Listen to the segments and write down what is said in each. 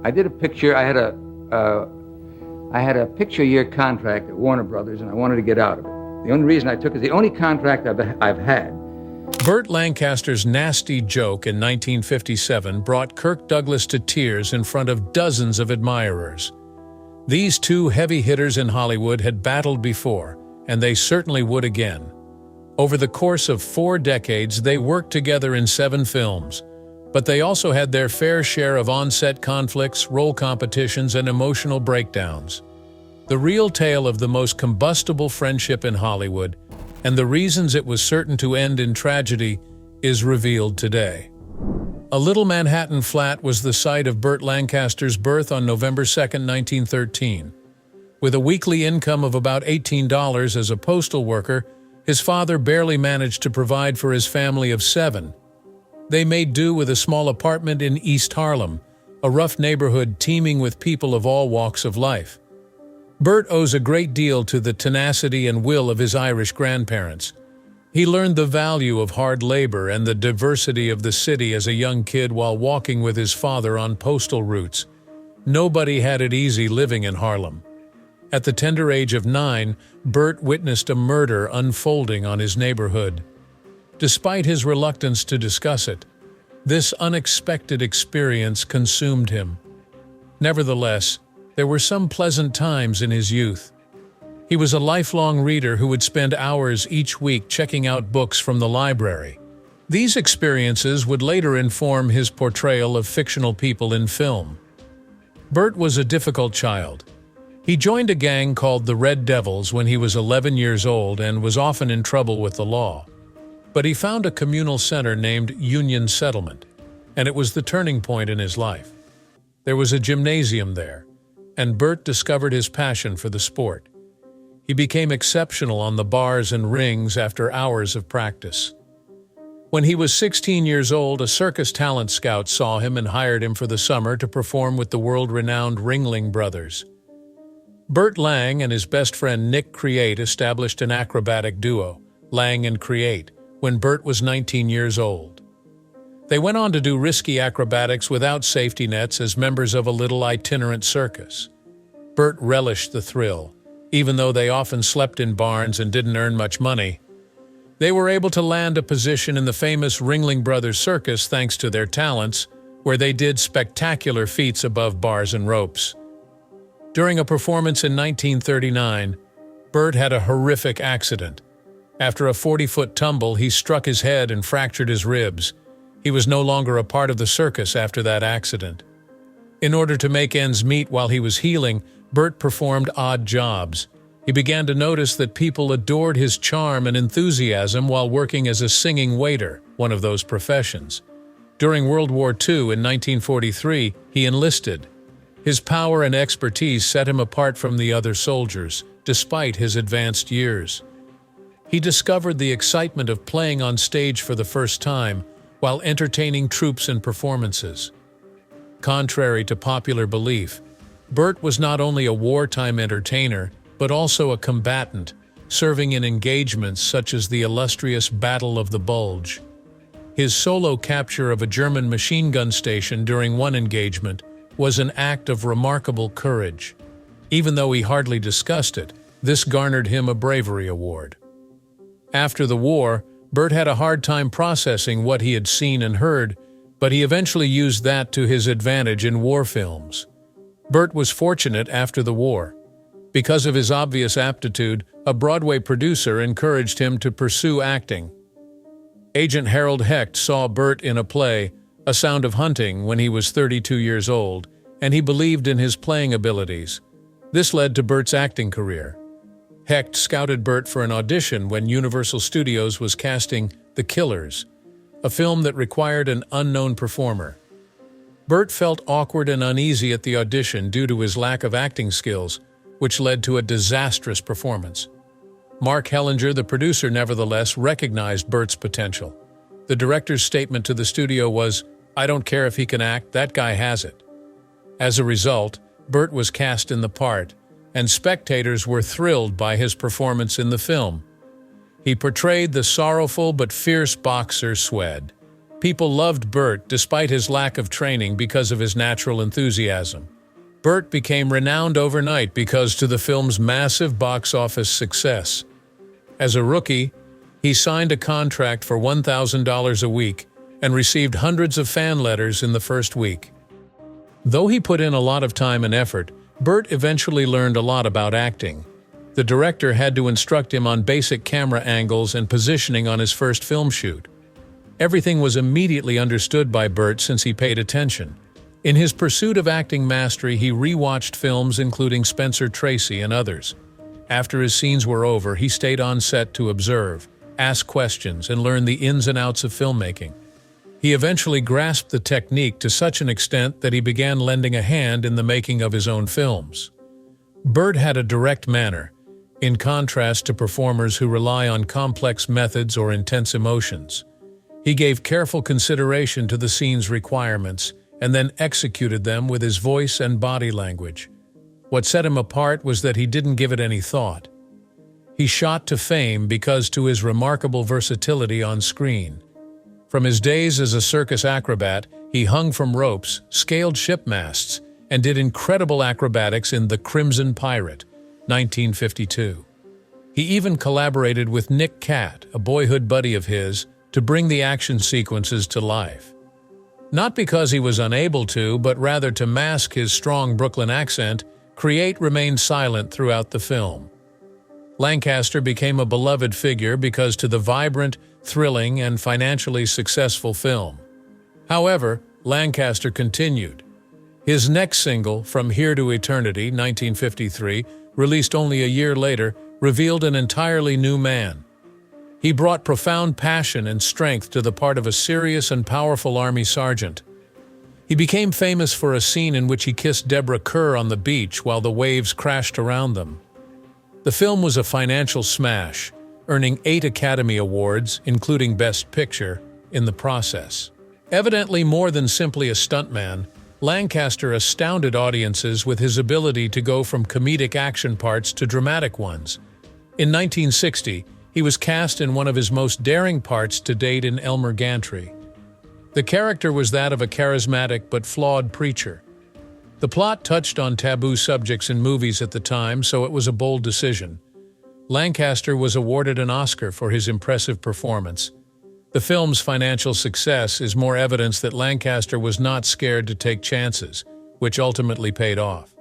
I did a picture. I had a picture-year contract at Warner Brothers, and I wanted to get out of it. The only reason I took it, the only contract I've had. Burt Lancaster's nasty joke in 1957 brought Kirk Douglas to tears in front of dozens of admirers. These two heavy hitters in Hollywood had battled before, and they certainly would again. Over the course of 4 decades, they worked together in 7 films, but they also had their fair share of on-set conflicts, role competitions, and emotional breakdowns. The real tale of the most combustible friendship in Hollywood, and the reasons it was certain to end in tragedy, is revealed today. A little Manhattan flat was the site of Burt Lancaster's birth on November 2, 1913. With a weekly income of about $18 as a postal worker, his father barely managed to provide for his family of 7. They made do with a small apartment in East Harlem, a rough neighborhood teeming with people of all walks of life. Burt owes a great deal to the tenacity and will of his Irish grandparents. He learned the value of hard labor and the diversity of the city as a young kid while walking with his father on postal routes. Nobody had it easy living in Harlem. At the tender age of 9, Burt witnessed a murder unfolding on his neighborhood. Despite his reluctance to discuss it, this unexpected experience consumed him. Nevertheless, there were some pleasant times in his youth. He was a lifelong reader who would spend hours each week checking out books from the library. These experiences would later inform his portrayal of fictional people in film. Burt was a difficult child. He joined a gang called the Red Devils when he was 11 years old and was often in trouble with the law. But he found a communal center named Union Settlement, and it was the turning point in his life. There was a gymnasium there, and Burt discovered his passion for the sport. He became exceptional on the bars and rings after hours of practice. When he was 16 years old, a circus talent scout saw him and hired him for the summer to perform with the world-renowned Ringling Brothers. Burt Lang and his best friend Nick Create established an acrobatic duo, Lang and Create, when Burt was 19 years old. They went on to do risky acrobatics without safety nets as members of a little itinerant circus. Burt relished the thrill, even though they often slept in barns and didn't earn much money. They were able to land a position in the famous Ringling Brothers Circus thanks to their talents, where they did spectacular feats above bars and ropes. During a performance in 1939, Burt had a horrific accident. After a 40-foot tumble, he struck his head and fractured his ribs. He was no longer a part of the circus after that accident. In order to make ends meet while he was healing, Burt performed odd jobs. He began to notice that people adored his charm and enthusiasm while working as a singing waiter, one of those professions. During World War II in 1943, he enlisted. His power and expertise set him apart from the other soldiers, despite his advanced years. He discovered the excitement of playing on stage for the first time, while entertaining troops and performances. Contrary to popular belief, Burt was not only a wartime entertainer, but also a combatant, serving in engagements such as the illustrious Battle of the Bulge. His solo capture of a German machine gun station during one engagement was an act of remarkable courage. Even though he hardly discussed it, this garnered him a bravery award. After the war, Burt had a hard time processing what he had seen and heard, but he eventually used that to his advantage in war films. Burt was fortunate after the war. Because of his obvious aptitude, a Broadway producer encouraged him to pursue acting. Agent Harold Hecht saw Burt in a play, A Sound of Hunting, when he was 32 years old, and he believed in his playing abilities. This led to Burt's acting career. Hecht scouted Burt for an audition when Universal Studios was casting The Killers, a film that required an unknown performer. Burt felt awkward and uneasy at the audition due to his lack of acting skills, which led to a disastrous performance. Mark Hellinger, the producer, nevertheless recognized Burt's potential. The director's statement to the studio was, "I don't care if he can act, that guy has it." As a result, Burt was cast in the part, and spectators were thrilled by his performance in the film. He portrayed the sorrowful but fierce boxer Swed. People loved Burt despite his lack of training because of his natural enthusiasm. Burt became renowned overnight because to the film's massive box office success. As a rookie, he signed a contract for $1,000 a week and received hundreds of fan letters in the first week. Though he put in a lot of time and effort, Burt eventually learned a lot about acting. The director had to instruct him on basic camera angles and positioning on his first film shoot. Everything was immediately understood by Burt since he paid attention. In his pursuit of acting mastery, he re-watched films including Spencer Tracy and others. After his scenes were over, he stayed on set to observe, ask questions, and learn the ins and outs of filmmaking. He eventually grasped the technique to such an extent that he began lending a hand in the making of his own films. Burt had a direct manner, in contrast to performers who rely on complex methods or intense emotions. He gave careful consideration to the scene's requirements and then executed them with his voice and body language. What set him apart was that he didn't give it any thought. He shot to fame because to his remarkable versatility on screen. From his days as a circus acrobat, he hung from ropes, scaled ship masts, and did incredible acrobatics in The Crimson Pirate, 1952. He even collaborated with Nick Catt, a boyhood buddy of his, to bring the action sequences to life. Not because he was unable to, but rather to mask his strong Brooklyn accent, Create remained silent throughout the film. Lancaster became a beloved figure because to the vibrant, thrilling, and financially successful film. However, Lancaster continued. His next single, From Here to Eternity, 1953, released only a year later, revealed an entirely new man. He brought profound passion and strength to the part of a serious and powerful Army sergeant. He became famous for a scene in which he kissed Deborah Kerr on the beach while the waves crashed around them. The film was a financial smash, earning 8 Academy Awards, including Best Picture, in the process. Evidently more than simply a stuntman, Lancaster astounded audiences with his ability to go from comedic action parts to dramatic ones. In 1960, he was cast in one of his most daring parts to date in Elmer Gantry. The character was that of a charismatic but flawed preacher. The plot touched on taboo subjects in movies at the time, so it was a bold decision. Lancaster was awarded an Oscar for his impressive performance. The film's financial success is more evidence that Lancaster was not scared to take chances, which ultimately paid off.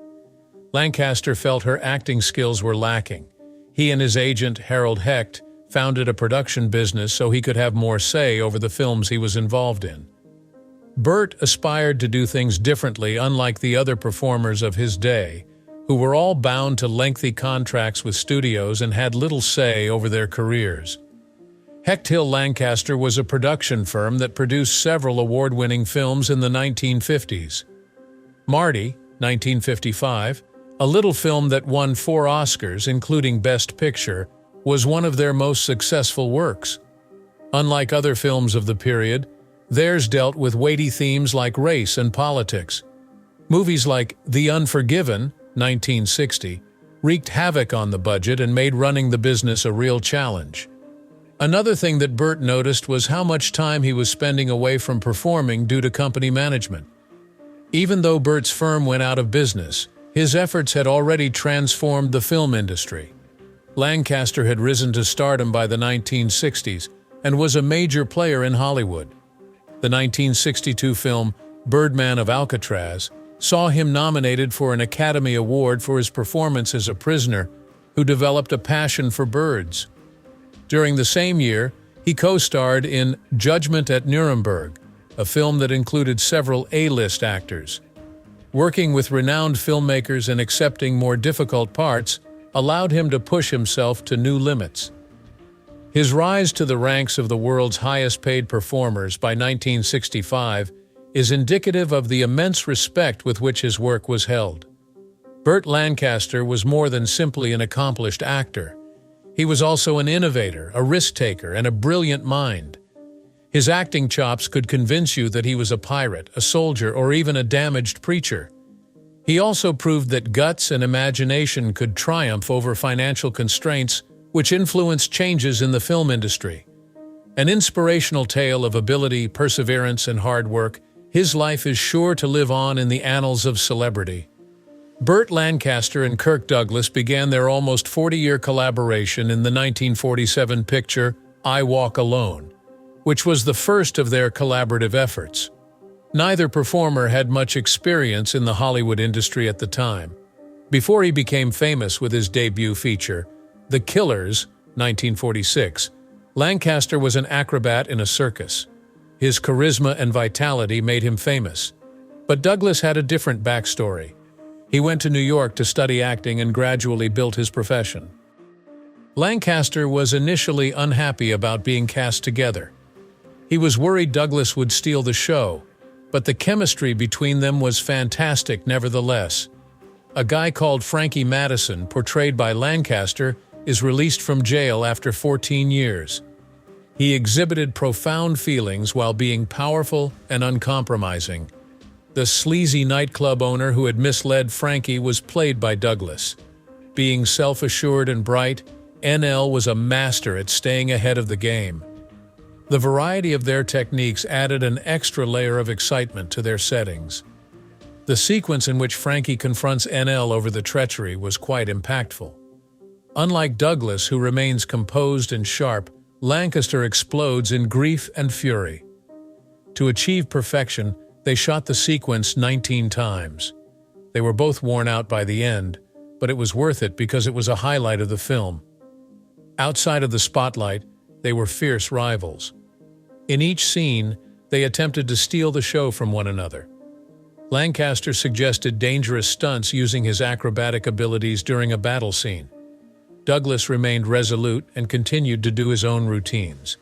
Lancaster felt her acting skills were lacking. He and his agent, Harold Hecht, founded a production business so he could have more say over the films he was involved in. Burt aspired to do things differently, unlike the other performers of his day, who were all bound to lengthy contracts with studios and had little say over their careers. Hecht Hill Lancaster was a production firm that produced several award-winning films in the 1950s. Marty, 1955, a little film that won 4 Oscars, including Best Picture, was one of their most successful works. Unlike other films of the period, theirs dealt with weighty themes like race and politics. Movies like The Unforgiven, 1960, wreaked havoc on the budget and made running the business a real challenge. Another thing that Burt noticed was how much time he was spending away from performing due to company management. Even though Burt's firm went out of business, his efforts had already transformed the film industry. Lancaster had risen to stardom by the 1960s and was a major player in Hollywood. The 1962 film Birdman of Alcatraz saw him nominated for an Academy Award for his performance as a prisoner who developed a passion for birds. During the same year, he co-starred in Judgment at Nuremberg, a film that included several A-list actors. Working with renowned filmmakers and accepting more difficult parts allowed him to push himself to new limits. His rise to the ranks of the world's highest-paid performers by 1965 is indicative of the immense respect with which his work was held. Burt Lancaster was more than simply an accomplished actor. He was also an innovator, a risk-taker, and a brilliant mind. His acting chops could convince you that he was a pirate, a soldier, or even a damaged preacher. He also proved that guts and imagination could triumph over financial constraints, which influenced changes in the film industry. An inspirational tale of ability, perseverance, and hard work, his life is sure to live on in the annals of celebrity. Burt Lancaster and Kirk Douglas began their almost 40-year collaboration in the 1947 picture I Walk Alone, which was the first of their collaborative efforts. Neither performer had much experience in the Hollywood industry at the time. Before he became famous with his debut feature, The Killers, 1946, Lancaster was an acrobat in a circus. His charisma and vitality made him famous. But Douglas had a different backstory. He went to New York to study acting and gradually built his profession. Lancaster was initially unhappy about being cast together. He was worried Douglas would steal the show, but the chemistry between them was fantastic nevertheless. A guy called Frankie Madison, portrayed by Lancaster, is released from jail after 14 years. He exhibited profound feelings while being powerful and uncompromising. The sleazy nightclub owner who had misled Frankie was played by Douglas. Being self-assured and bright, NL was a master at staying ahead of the game. The variety of their techniques added an extra layer of excitement to their settings. The sequence in which Frankie confronts NL over the treachery was quite impactful. Unlike Douglas, who remains composed and sharp, Lancaster explodes in grief and fury. To achieve perfection, they shot the sequence 19 times. They were both worn out by the end, but it was worth it because it was a highlight of the film. Outside of the spotlight, they were fierce rivals. In each scene, they attempted to steal the show from one another. Lancaster suggested dangerous stunts using his acrobatic abilities during a battle scene. Douglas remained resolute and continued to do his own routines.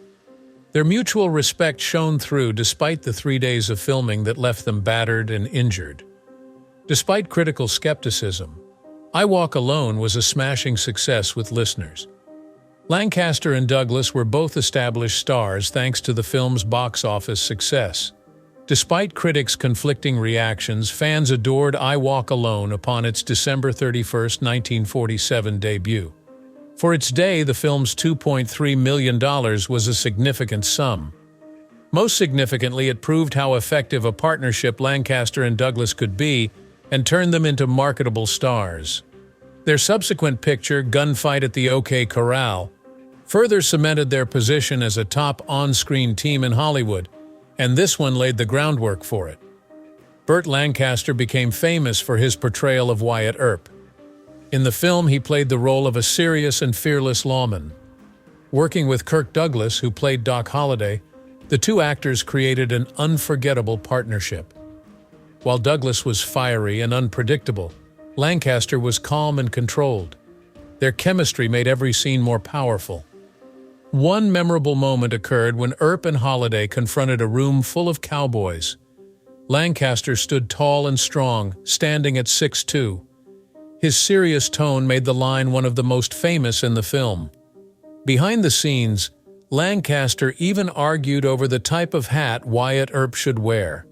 Their mutual respect shone through despite the 3 days of filming that left them battered and injured. Despite critical skepticism, I Walk Alone was a smashing success with listeners. Lancaster and Douglas were both established stars thanks to the film's box office success. Despite critics' conflicting reactions, fans adored I Walk Alone upon its December 31, 1947 debut. For its day, the film's $2.3 million was a significant sum. Most significantly, it proved how effective a partnership Lancaster and Douglas could be and turned them into marketable stars. Their subsequent picture, Gunfight at the OK Corral, further cemented their position as a top on-screen team in Hollywood, and this one laid the groundwork for it. Burt Lancaster became famous for his portrayal of Wyatt Earp. In the film, he played the role of a serious and fearless lawman. Working with Kirk Douglas, who played Doc Holliday, the two actors created an unforgettable partnership. While Douglas was fiery and unpredictable, Lancaster was calm and controlled. Their chemistry made every scene more powerful. One memorable moment occurred when Earp and Holliday confronted a room full of cowboys. Lancaster stood tall and strong, standing at 6'2". His serious tone made the line one of the most famous in the film. Behind the scenes, Lancaster even argued over the type of hat Wyatt Earp should wear.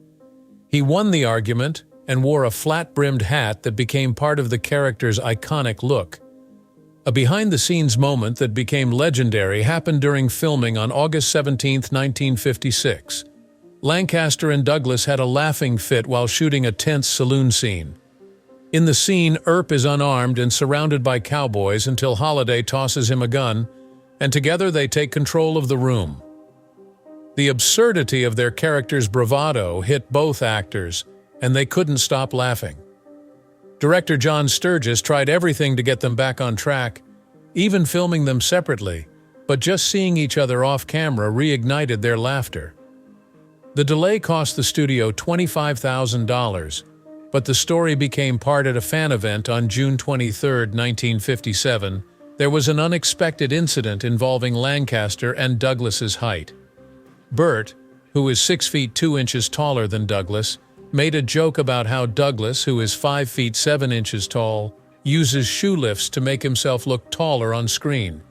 He won the argument and wore a flat-brimmed hat that became part of the character's iconic look. A behind-the-scenes moment that became legendary happened during filming on August 17, 1956. Lancaster and Douglas had a laughing fit while shooting a tense saloon scene. In the scene, Earp is unarmed and surrounded by cowboys until Holliday tosses him a gun, and together they take control of the room. The absurdity of their characters' bravado hit both actors, and they couldn't stop laughing. Director John Sturges tried everything to get them back on track, even filming them separately, but just seeing each other off-camera reignited their laughter. The delay cost the studio $25,000, but the story became part at a fan event on June 23, 1957. There was an unexpected incident involving Lancaster and Douglas's height. Burt, who is 6 feet 2 inches taller than Douglas, made a joke about how Douglas, who is 5 feet 7 inches tall, uses shoe lifts to make himself look taller on screen.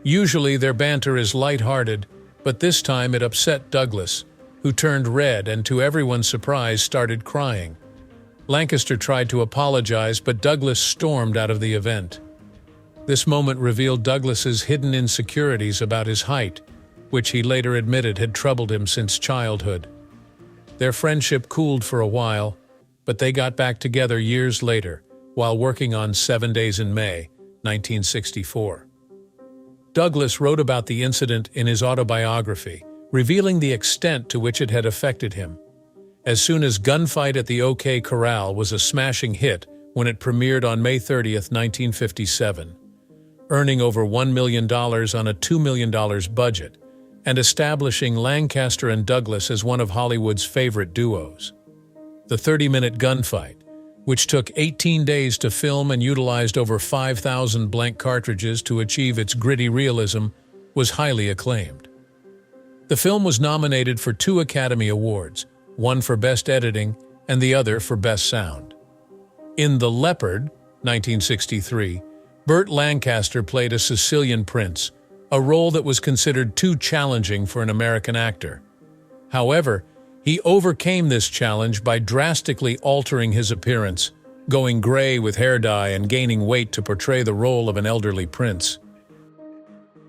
Usually their banter is lighthearted, but this time it upset Douglas, who turned red and to everyone's surprise started crying. Lancaster tried to apologize, but Douglas stormed out of the event. This moment revealed Douglas's hidden insecurities about his height. which he later admitted had troubled him since childhood. Their friendship cooled for a while, but they got back together years later while working on 7 Days in May, 1964. Douglas wrote about the incident in his autobiography, revealing the extent to which it had affected him. As soon as Gunfight at the OK Corral was a smashing hit when it premiered on May 30, 1957, earning over $1 million on a $2 million budget and establishing Lancaster and Douglas as one of Hollywood's favorite duos. The 30-minute gunfight, which took 18 days to film and utilized over 5,000 blank cartridges to achieve its gritty realism, was highly acclaimed. The film was nominated for 2 Academy Awards, one for Best Editing and the other for Best Sound. In The Leopard, 1963, Burt Lancaster played a Sicilian prince, a role that was considered too challenging for an American actor. However, he overcame this challenge by drastically altering his appearance, going gray with hair dye and gaining weight to portray the role of an elderly prince.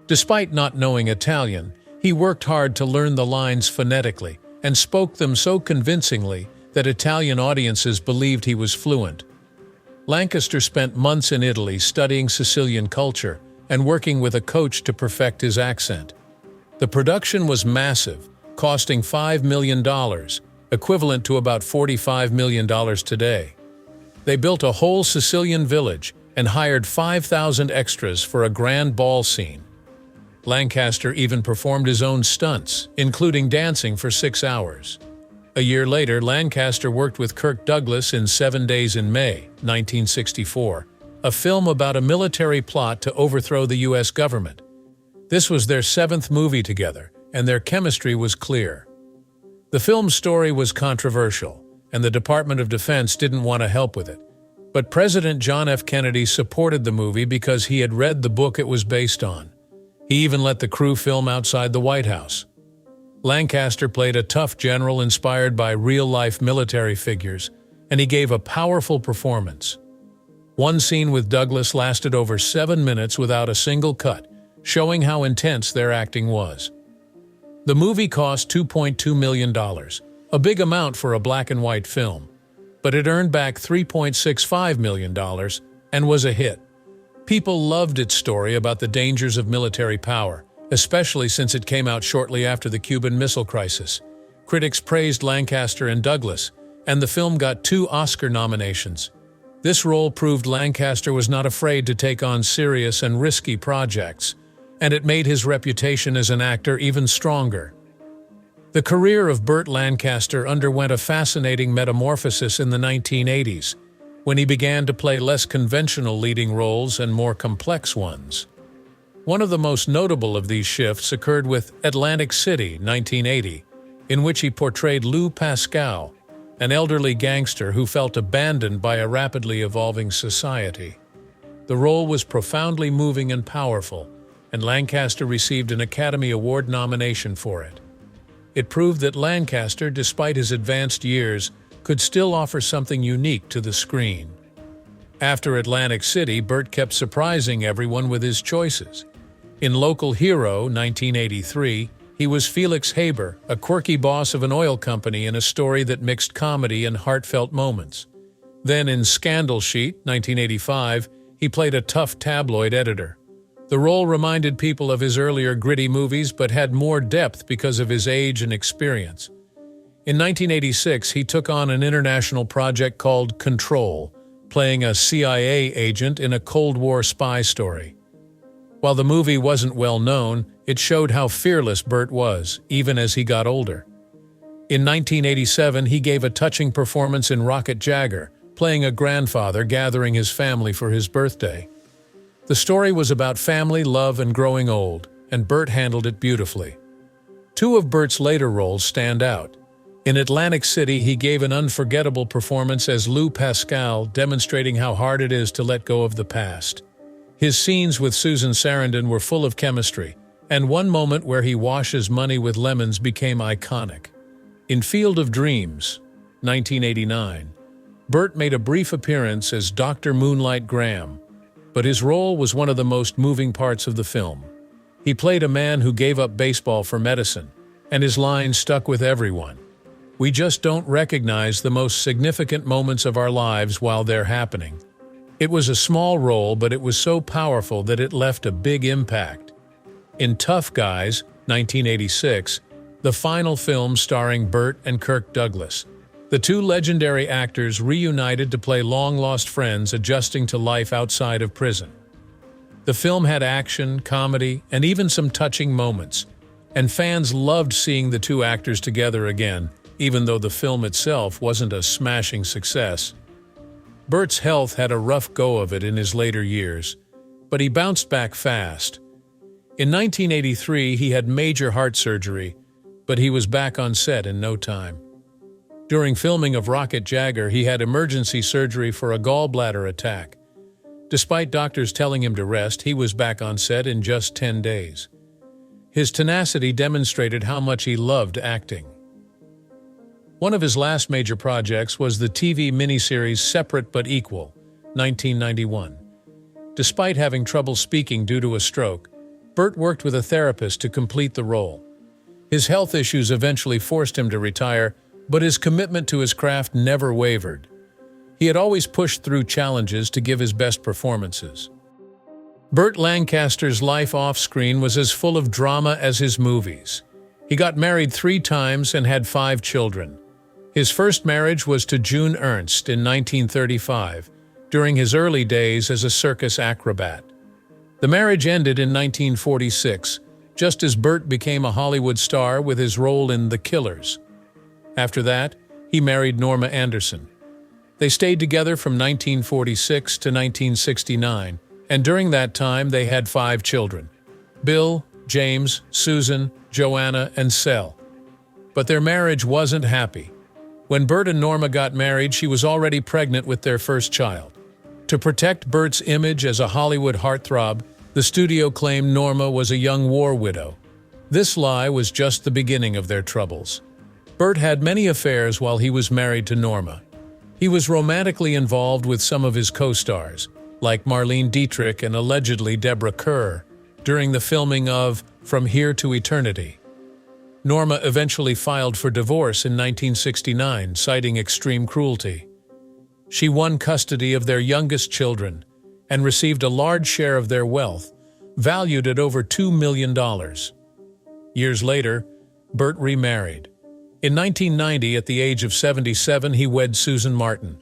Despite not knowing Italian, he worked hard to learn the lines phonetically and spoke them so convincingly that Italian audiences believed he was fluent. Lancaster spent months in Italy studying Sicilian culture and working with a coach to perfect his accent. The production was massive, costing $5 million, equivalent to about $45 million today. They built a whole Sicilian village and hired 5,000 extras for a grand ball scene. Lancaster even performed his own stunts, including dancing for 6 hours. A year later, Lancaster worked with Kirk Douglas in 7 Days in May, 1964, a film about a military plot to overthrow the U.S. government. This was their 7th movie together, and their chemistry was clear. The film's story was controversial, and the Department of Defense didn't want to help with it. But President John F. Kennedy supported the movie because he had read the book it was based on. He even let the crew film outside the White House. Lancaster played a tough general inspired by real-life military figures, and he gave a powerful performance. One scene with Douglas lasted over 7 minutes without a single cut, showing how intense their acting was. The movie cost $2.2 million, a big amount for a black-and-white film, but it earned back $3.65 million and was a hit. People loved its story about the dangers of military power, especially since it came out shortly after the Cuban Missile Crisis. Critics praised Lancaster and Douglas, and the film got 2 Oscar nominations. This role proved Lancaster was not afraid to take on serious and risky projects, and it made his reputation as an actor even stronger. The career of Burt Lancaster underwent a fascinating metamorphosis in the 1980s, when he began to play less conventional leading roles and more complex ones. One of the most notable of these shifts occurred with Atlantic City, 1980, in which he portrayed Lou Pascal, an elderly gangster who felt abandoned by a rapidly evolving society. The role was profoundly moving and powerful, and Lancaster received an Academy Award nomination for it. It proved that Lancaster, despite his advanced years, could still offer something unique to the screen. After Atlantic City, Burt kept surprising everyone with his choices. In Local Hero, 1983, he was Felix Haber, a quirky boss of an oil company in a story that mixed comedy and heartfelt moments. Then in Scandal Sheet, 1985, he played a tough tabloid editor. The role reminded people of his earlier gritty movies but had more depth because of his age and experience. In 1986, he took on an international project called Control, playing a CIA agent in a Cold War spy story. While the movie wasn't well known, it showed how fearless Burt was, even as he got older. In 1987, he gave a touching performance in Rocket Jagger, playing a grandfather gathering his family for his birthday. The story was about family, love, and growing old, and Burt handled it beautifully. 2 of Burt's later roles stand out. In Atlantic City, he gave an unforgettable performance as Lou Pascal, demonstrating how hard it is to let go of the past. His scenes with Susan Sarandon were full of chemistry, and one moment where he washes money with lemons became iconic. In Field of Dreams, 1989, Burt made a brief appearance as Dr. Moonlight Graham, but his role was one of the most moving parts of the film. He played a man who gave up baseball for medicine, and his line stuck with everyone. We just don't recognize the most significant moments of our lives while they're happening. It was a small role, but it was so powerful that it left a big impact. In Tough Guys, 1986, the final film starring Burt and Kirk Douglas, the two legendary actors reunited to play long-lost friends adjusting to life outside of prison. The film had action, comedy, and even some touching moments, and fans loved seeing the two actors together again, even though the film itself wasn't a smashing success. Burt's health had a rough go of it in his later years, but he bounced back fast. In 1983, he had major heart surgery, but he was back on set in no time. During filming of Rocket Jagger, he had emergency surgery for a gallbladder attack. Despite doctors telling him to rest, he was back on set in just 10 days. His tenacity demonstrated how much he loved acting. One of his last major projects was the TV miniseries Separate But Equal, 1991. Despite having trouble speaking due to a stroke, Burt worked with a therapist to complete the role. His health issues eventually forced him to retire, but his commitment to his craft never wavered. He had always pushed through challenges to give his best performances. Burt Lancaster's life off-screen was as full of drama as his movies. He got married 3 times and had 5 children. His first marriage was to June Ernst in 1935, during his early days as a circus acrobat. The marriage ended in 1946, just as Burt became a Hollywood star with his role in The Killers. After that, he married Norma Anderson. They stayed together from 1946 to 1969, and during that time they had 5 children: Bill, James, Susan, Joanna, and Sel. But their marriage wasn't happy. When Burt and Norma got married, she was already pregnant with their first child. To protect Burt's image as a Hollywood heartthrob, the studio claimed Norma was a young war widow. This lie was just the beginning of their troubles. Burt had many affairs while he was married to Norma. He was romantically involved with some of his co-stars, like Marlene Dietrich and allegedly Deborah Kerr, during the filming of From Here to Eternity. Norma eventually filed for divorce in 1969, citing extreme cruelty. She won custody of their youngest children and received a large share of their wealth, valued at over $2 million. Years later, Burt remarried. In 1990, at the age of 77, he wed Susan Martin.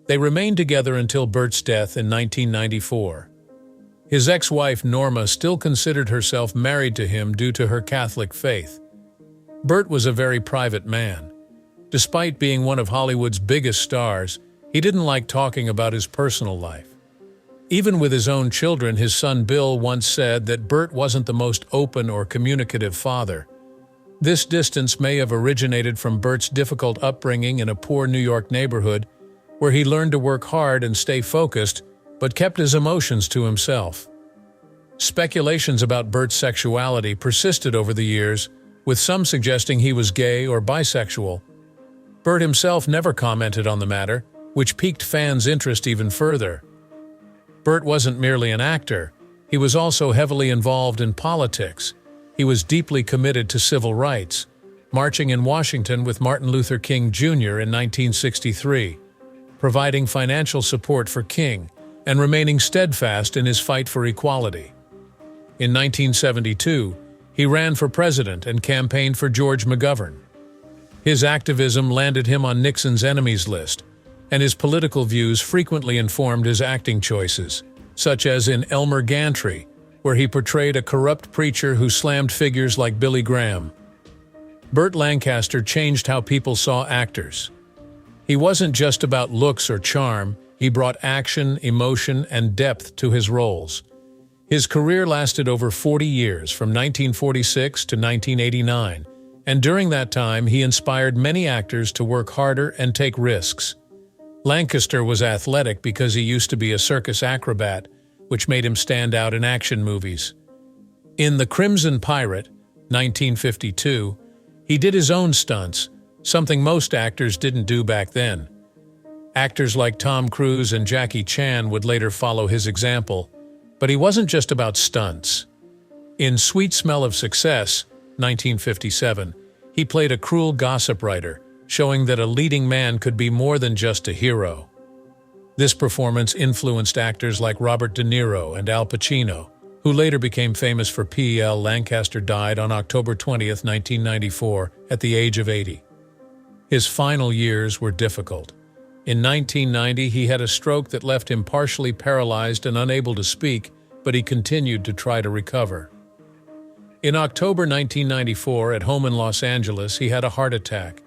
They remained together until Burt's death in 1994. His ex-wife Norma still considered herself married to him due to her Catholic faith. Burt was a very private man. Despite being one of Hollywood's biggest stars, he didn't like talking about his personal life. Even with his own children, his son Bill once said that Burt wasn't the most open or communicative father. This distance may have originated from Burt's difficult upbringing in a poor New York neighborhood, where he learned to work hard and stay focused, but kept his emotions to himself. Speculations about Burt's sexuality persisted over the years, with some suggesting he was gay or bisexual. Burt himself never commented on the matter, which piqued fans' interest even further. Burt wasn't merely an actor, he was also heavily involved in politics. He was deeply committed to civil rights, marching in Washington with Martin Luther King Jr. in 1963, providing financial support for King, and remaining steadfast in his fight for equality. In 1972, he ran for president and campaigned for George McGovern. His activism landed him on Nixon's enemies list, and his political views frequently informed his acting choices, such as in Elmer Gantry, where he portrayed a corrupt preacher who slammed figures like Billy Graham. Burt Lancaster changed how people saw actors. He wasn't just about looks or charm, he brought action, emotion, and depth to his roles. His career lasted over 40 years, from 1946 to 1989, and during that time he inspired many actors to work harder and take risks. Lancaster was athletic because he used to be a circus acrobat, which made him stand out in action movies. In The Crimson Pirate, 1952, he did his own stunts, something most actors didn't do back then. Actors like Tom Cruise and Jackie Chan would later follow his example, but he wasn't just about stunts. In Sweet Smell of Success, 1957, he played a cruel gossip writer, showing that a leading man could be more than just a hero. This performance influenced actors like Robert De Niro and Al Pacino, who later became famous for P.L. Lancaster died on October 20, 1994, at the age of 80. His final years were difficult. In 1990, he had a stroke that left him partially paralyzed and unable to speak, but he continued to try to recover. In October 1994, at home in Los Angeles, he had a heart attack.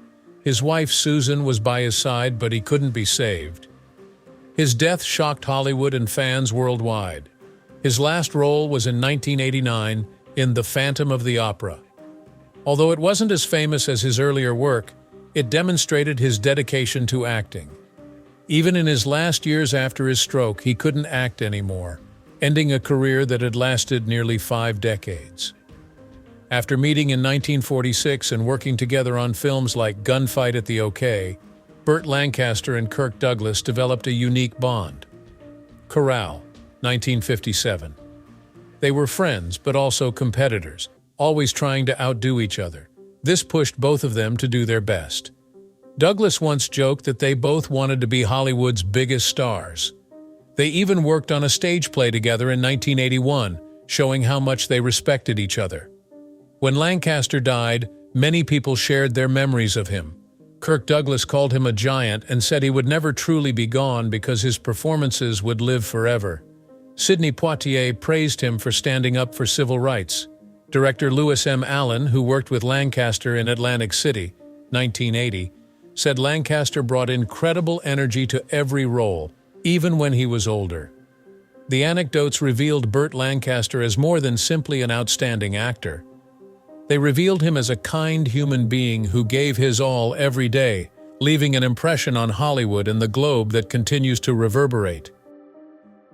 His wife, Susan, was by his side, but he couldn't be saved. His death shocked Hollywood and fans worldwide. His last role was in 1989 in The Phantom of the Opera. Although it wasn't as famous as his earlier work, it demonstrated his dedication to acting. Even in his last years after his stroke, he couldn't act anymore, ending a career that had lasted nearly 5 decades. After meeting in 1946 and working together on films like Gunfight at the OK, Burt Lancaster and Kirk Douglas developed a unique bond. Corral, 1957. They were friends, but also competitors, always trying to outdo each other. This pushed both of them to do their best. Douglas once joked that they both wanted to be Hollywood's biggest stars. They even worked on a stage play together in 1981, showing how much they respected each other. When Lancaster died, many people shared their memories of him. Kirk Douglas called him a giant and said he would never truly be gone because his performances would live forever. Sidney Poitier praised him for standing up for civil rights. Director Lewis M. Allen, who worked with Lancaster in Atlantic City, 1980, said Lancaster brought incredible energy to every role, even when he was older. The anecdotes revealed Burt Lancaster as more than simply an outstanding actor. They revealed him as a kind human being who gave his all every day, leaving an impression on Hollywood and the globe that continues to reverberate.